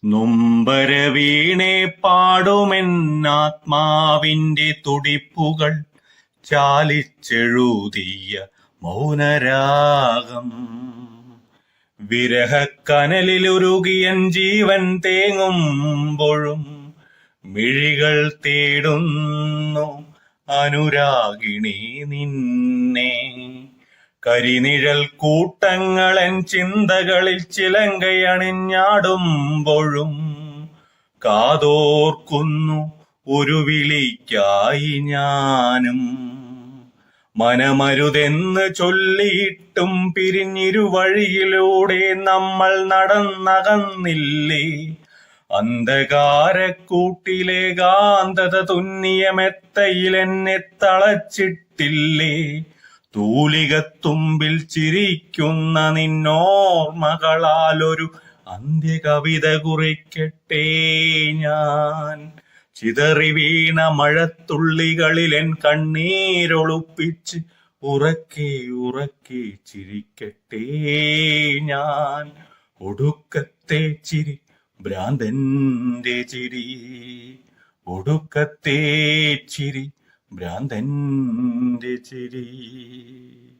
നൊമ്പരവീണെ പാടുമെന്നാത്മാവിന്റെ തുടിപ്പുകൾ ചാലിച്ചെഴുതിയ മൗനരാഗം. വിരഹക്കനലിലുരുകിയൻ ജീവൻ തേങ്ങുമ്പോഴും മിഴികൾ തേടുന്നു അനുരാഗിണി നിന്നെ. കരിനിഴൽ കൂട്ടങ്ങളൻ ചിന്തകളിൽ ചിലങ്കയണിഞ്ഞാടുമ്പോഴും കാതോർക്കുന്നു ഒരു വിളിക്കായി ഞാനും. മനമരുതെന്ന് ചൊല്ലിയിട്ടും പിരിഞ്ഞിരുവഴിയിലൂടെ നമ്മൾ നടന്നകന്നില്ലേ. അന്ധകാരക്കൂട്ടിലെ കാന്തത തുന്നിയ മെത്തയിലെന്നെ തളച്ചിട്ടില്ലേ. തൂലികത്തുമ്പിൽ ചിരിക്കുന്ന നിന്നോർമകളാലൊരു അന്ത്യകവിത കുറിക്കട്ടെ ഞാൻ. ചിതറി വീണ മഴത്തുള്ളികളിലെൻ കണ്ണീരൊളുപ്പിച്ച് ഉറക്കെ ഉറക്കെ ചിരിക്കട്ടെ ഞാൻ. ഒടുക്കത്തെ ചിരി ഭ്രാന്തന്റെ ചിരി, ഒടുക്കത്തെ ചിരി ഭ്രാന്തന്റെ ചിരി.